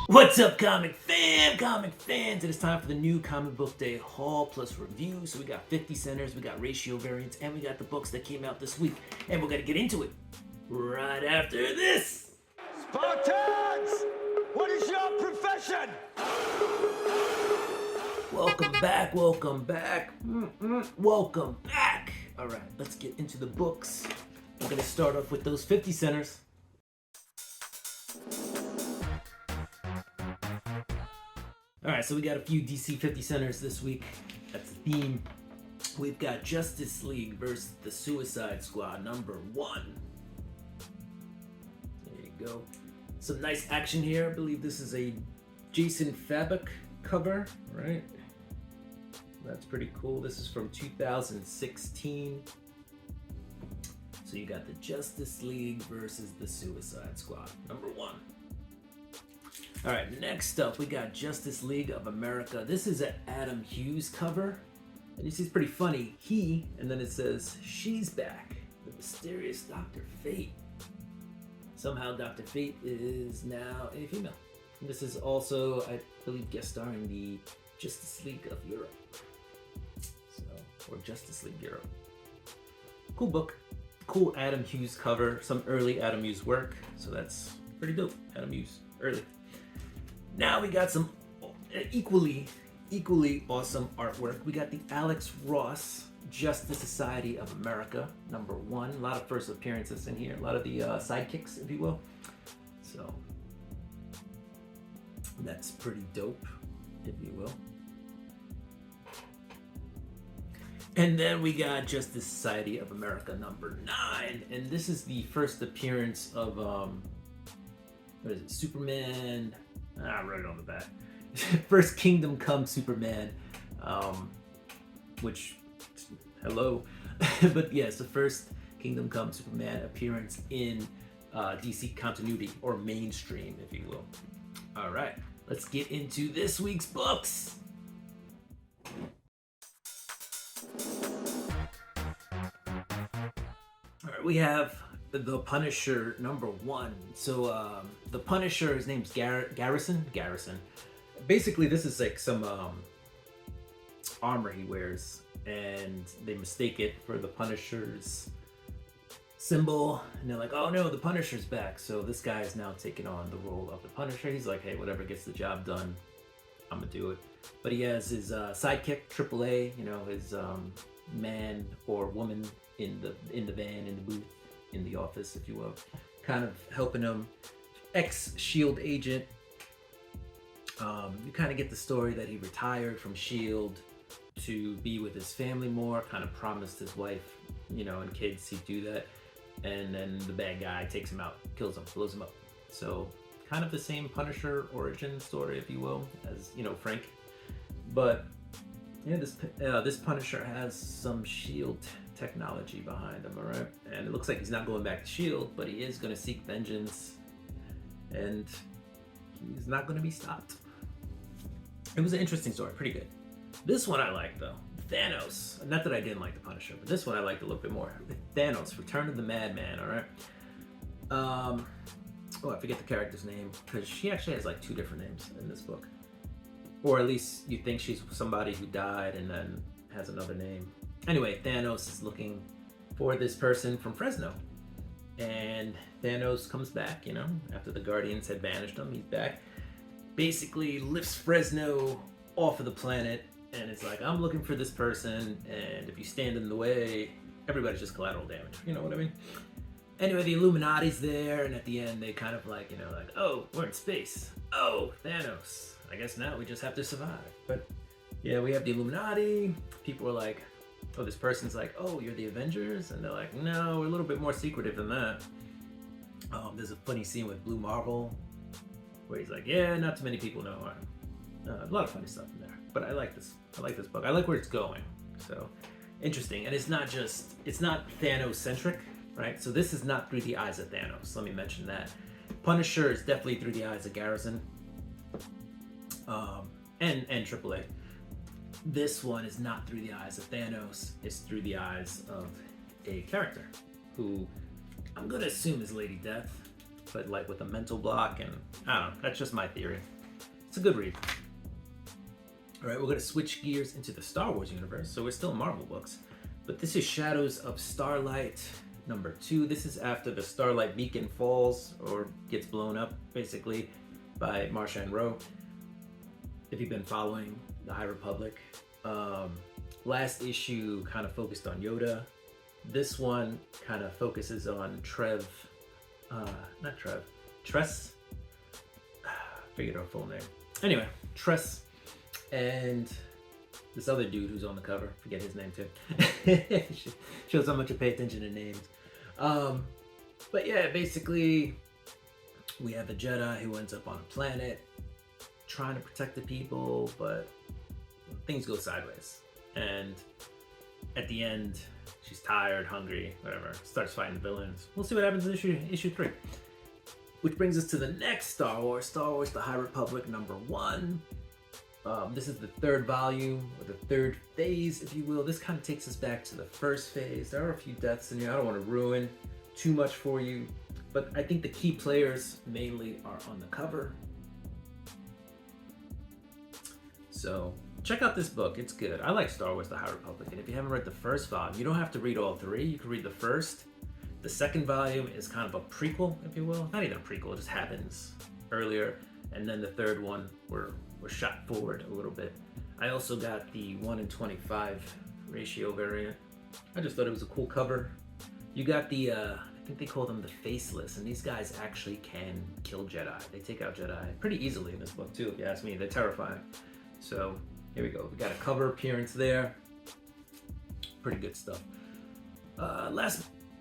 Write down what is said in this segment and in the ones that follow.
What's up, comic fans? It is time for the new comic book day haul plus review. So we got 50 centers, we got ratio variants, and we got the books that came out this week. And we're gonna get into it right after this. Spartans! What is your profession? Welcome back. Welcome back. All right, let's get into the books. We're gonna start off with those 50 centers. Alright, so we got a few DC50 centers this week. That's the theme. We've got Justice League versus the Suicide Squad, number 1. There you go. Some nice action here. I believe this is a Jason Fabok cover, right? That's pretty cool. This is from 2016. So you got the Justice League versus the Suicide Squad, number 1. All right, next up, we got Justice League of America. This is an Adam Hughes cover. And you see it's pretty funny. He, and then it says, she's back. The mysterious Dr. Fate. Somehow Dr. Fate is now a female. And this is also, I believe, guest starring the Justice League of Europe. Or Justice League Europe. Cool book. Cool Adam Hughes cover. Some early Adam Hughes work. So that's pretty dope. Adam Hughes, early. Now we got some equally awesome artwork. We got the Alex Ross Justice Society of America, number 1. A lot of first appearances in here. A lot of the sidekicks, if you will. So that's pretty dope, if you will. And then we got Justice Society of America, number 9. And this is the first appearance of, what is it, Superman? I wrote it on the back. First Kingdom Come Superman, which, hello. But yes, the first Kingdom Come Superman appearance in DC continuity, or mainstream, if you will. All right, let's get into this week's books. All right, we have The Punisher, number 1. So the Punisher, his name's Garrison. Basically, this is like some armor he wears, and they mistake it for the Punisher's symbol, and they're like, oh no, the Punisher's back. So this guy is now taking on the role of the Punisher. He's like, hey, whatever gets the job done, I'm gonna do it. But he has his sidekick, AAA, you know, his man or woman in the van, in the booth, in the office, if you will, kind of helping him. Ex-SHIELD agent. You kind of get the story that he retired from SHIELD to be with his family more, kind of promised his wife, you know, and kids he'd do that. And then the bad guy takes him out, kills him, blows him up. So kind of the same Punisher origin story, if you will, as, you know, Frank. But yeah, this Punisher has some SHIELD technology behind him, all right? And it looks like he's not going back to SHIELD, but he is going to seek vengeance, and he's not going to be stopped. It was an interesting story, pretty good. This one I like, though. Thanos. Not that I didn't like the Punisher, but this one I liked a little bit more. Thanos, Return of the Madman, all right? Oh, I forget the character's name, because she actually has like 2 different names in this book. Or at least you think she's somebody who died and then has another name. Anyway, Thanos is looking for this person from Fresno. And Thanos comes back, you know, after the Guardians had banished him. He's back. Basically lifts Fresno off of the planet. And it's like, I'm looking for this person. And if you stand in the way, everybody's just collateral damage. You know what I mean? Anyway, the Illuminati's there. And at the end, they kind of like, you know, like, oh, we're in space. Oh, Thanos. I guess now we just have to survive. But yeah, we have the Illuminati. People are like, oh, this person's like, oh, you're the Avengers? And they're like, no, we're a little bit more secretive than that. There's a funny scene with Blue Marvel where he's like, yeah, not too many people know. A lot of funny stuff in there. But I like this. I like this book. I like where it's going. So interesting. And it's not Thanos centric, right? So this is not through the eyes of Thanos. Let me mention that. Punisher is definitely through the eyes of Garrison. And AAA. This one is not through the eyes of Thanos. It's through the eyes of a character who I'm gonna assume is Lady Death, but like with a mental block, and I don't know, that's just my theory. It's a good read. All right, we're gonna switch gears into the Star Wars universe. So we're still in Marvel books, but this is Shadows of Starlight #2. This is after the Starlight beacon falls or gets blown up, basically, by Marsha and Ro. If you've been following the High Republic, last issue kind of focused on Yoda. This one kind of focuses on Tress. Figured her full name. Anyway, Tress and this other dude who's on the cover. Forget his name too. Shows how much I pay attention to names. But yeah, basically, we have a Jedi who ends up on a planet trying to protect the people, but things go sideways. And at the end, she's tired, hungry, whatever, starts fighting villains. We'll see what happens in issue 3. Which brings us to the next Star Wars, The High Republic #1. This is the 3rd volume, or the 3rd phase, if you will. This kind of takes us back to the 1st phase. There are a few deaths in here. I don't want to ruin too much for you, but I think the key players mainly are on the cover. So check out this book. It's good. I like Star Wars: The High Republic, and if you haven't read the 1st volume, you don't have to read all 3. You can read the 1st. The 2nd volume is kind of a prequel, if you will. Not even a prequel, it just happens earlier. And then the 3rd one, we're shot forward a little bit. I also got the 1:25 ratio variant. I just thought it was a cool cover. You got the, I think they call them the Faceless, and these guys actually can kill Jedi. They take out Jedi pretty easily in this book too, if you ask me. They're terrifying. So here we go. We got a cover appearance there. Pretty good stuff.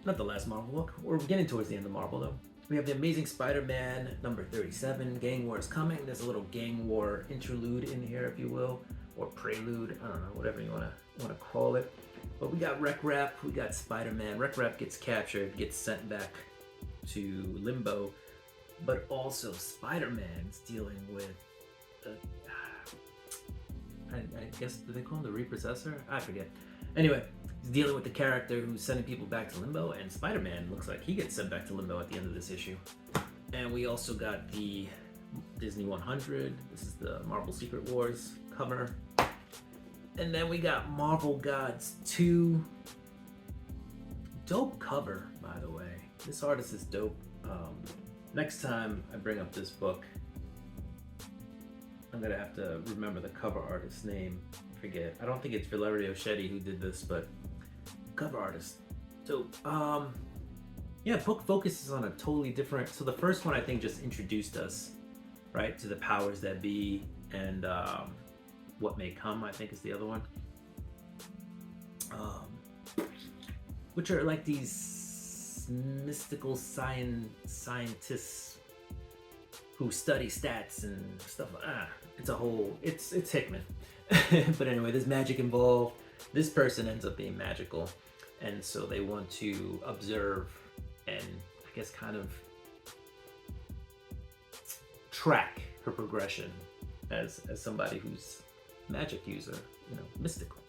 Not the last Marvel book. We're getting towards the end of Marvel though. We have the Amazing Spider-Man #37. Gang War is coming. There's a little gang war interlude in here, if you will, or prelude. I don't know, whatever you want to call it. But we got Wreck Rap. We got Spider-Man. Wreck Rap gets captured, gets sent back to Limbo, but also Spider-Man's dealing with. I guess, do they call him the Repossessor? I forget. Anyway, he's dealing with the character who's sending people back to Limbo, and Spider-Man looks like he gets sent back to Limbo at the end of this issue. And we also got the Disney 100. This is the Marvel Secret Wars cover. And then we got Marvel Gods 2. Dope cover, by the way. This artist is dope. Next time I bring up this book, I'm gonna have to remember the cover artist's name. Forget. I don't think it's Valerio Shetty who did this, but cover artist. So, yeah, book focuses on a totally different. So the first one I think just introduced us, right, to the powers that be and what may come. I think is the other one, which are like these mystical scientists who study stats and stuff. It's a whole. It's Hickman. But anyway, there's magic involved. This person ends up being magical, and so they want to observe and I guess kind of track her progression as somebody who's magic user, mystical.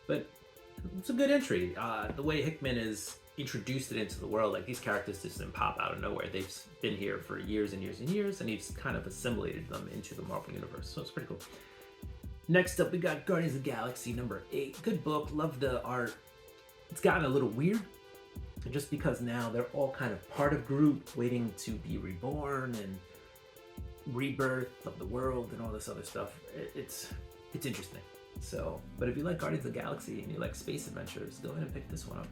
But it's a good entry. The way Hickman is introduced it into the world, like these characters just didn't pop out of nowhere. They've been here for years and years and years, and he's kind of assimilated them into the Marvel universe. So it's pretty cool. Next up, we got Guardians of the Galaxy #8. Good book, love the art. It's gotten a little weird, just because now they're all kind of part of Groot, waiting to be reborn and rebirth of the world and all this other stuff. It's interesting. So, but if you like Guardians of the Galaxy and you like space adventures, go ahead and pick this one up.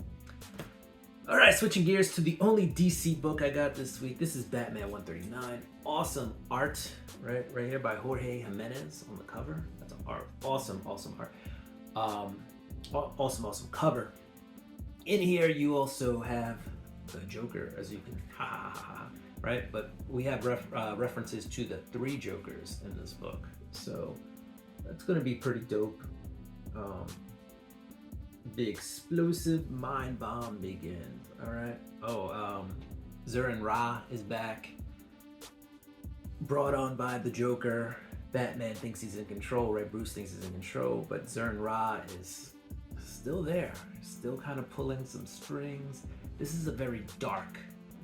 All right, switching gears to the only DC book I got this week. This is Batman 139. Awesome art, right here by Jorge Jimenez on the cover. That's art. Awesome art. Awesome cover. In here, you also have the Joker, as you can, right? But we have references to the 3 Jokers in this book, so that's gonna be pretty dope. The explosive mind bomb begins. All right. Zurin Ra is back, brought on by the Joker. Batman thinks he's in control, right? Bruce thinks he's in control, but Zurin Ra is still there, still kind of pulling some strings. This is a very dark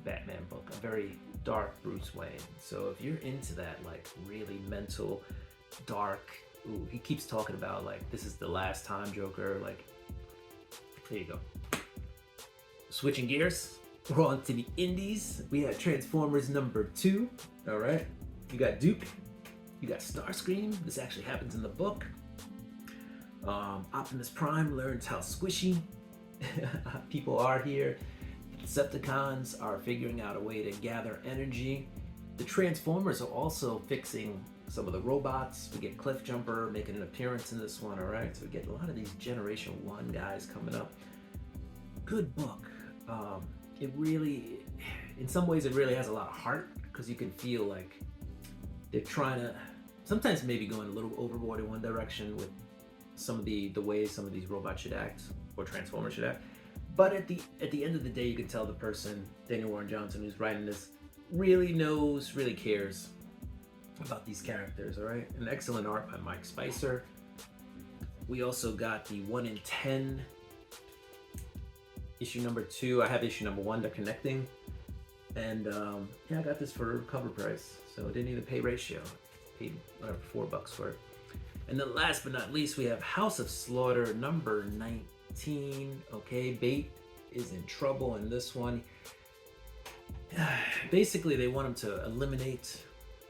Batman book, a very dark Bruce Wayne. So if you're into that, like really mental, dark, he keeps talking about like this is the last time Joker. Like, there you go. Switching gears, we're on to the indies. We had Transformers #2. All right, you got Duke, you got Starscream. This actually happens in the book. Optimus Prime learns how squishy people are here. Decepticons are figuring out a way to gather energy. The Transformers are also fixing some of the robots. We get Cliff Jumper making an appearance in this one, all right? So we get a lot of these Generation 1 guys coming up. Good book. It really, in some ways, it really has a lot of heart because you can feel like they're trying to, sometimes maybe going a little overboard in one direction with some of the way some of these robots should act or Transformers should act. But at the end of the day, you can tell the person, Daniel Warren Johnson, who's writing this, really knows, really cares about these characters, all right? An excellent art by Mike Spicer. We also got the 1 in 10 issue #2. I have issue #1, They're Connecting. And yeah, I got this for cover price, so I didn't even pay ratio. I paid whatever, $4 for it. And then last but not least, we have House of Slaughter #19. Okay, Bait is in trouble in this one. Basically, they want him to eliminate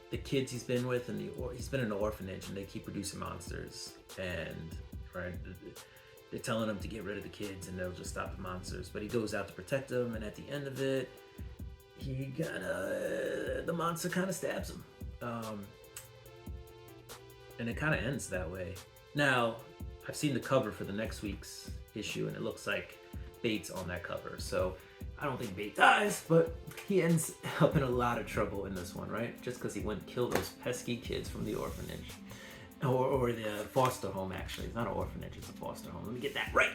the kids he's been with, and he's been in an orphanage, and they keep producing monsters. And right, they're telling him to get rid of the kids, and they'll just stop the monsters. But he goes out to protect them, and at the end of it, the monster kind of stabs him. And it kind of ends that way. Now, I've seen the cover for the next week's issue, and it looks like Bait's on that cover. So I don't think Bait dies, but he ends up in a lot of trouble in this one, right? Just because he went and killed those pesky kids from the orphanage. Or the foster home, actually. It's not an orphanage, it's a foster home. Let me get that right.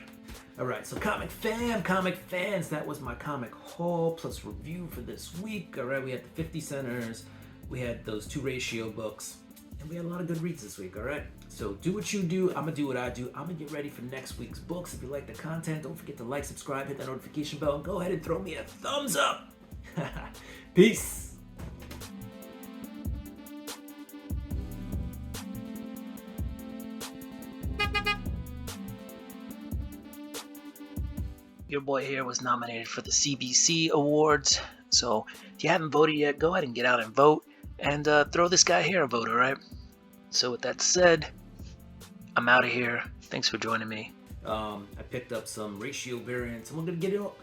All right, so comic fans, that was my comic haul plus review for this week. All right, we had the 50 centers, we had those 2 ratio books, and we had a lot of good reads this week, all right? So do what you do, I'm gonna do what I do. I'm gonna get ready for next week's books. If you like the content, don't forget to like, subscribe, hit that notification bell, and go ahead and throw me a thumbs up. Peace. Your boy here was nominated for the CBC Awards, so if you haven't voted yet, go ahead and get out and vote, and throw this guy here a vote, alright? So with that said, I'm out of here. Thanks for joining me. I picked up some ratio variants, and we're gonna get it all.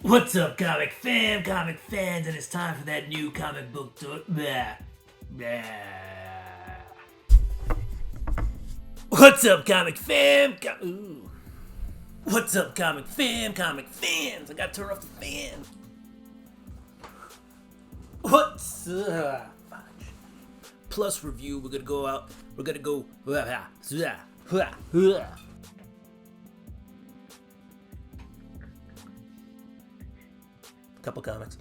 What's up, comic fans, and it's time for that new comic book tour. What's up, comic fam? What's up, comic fans? I got to turn off the fan. What's up? Plus review, we're gonna go out. We're gonna go. Couple comics.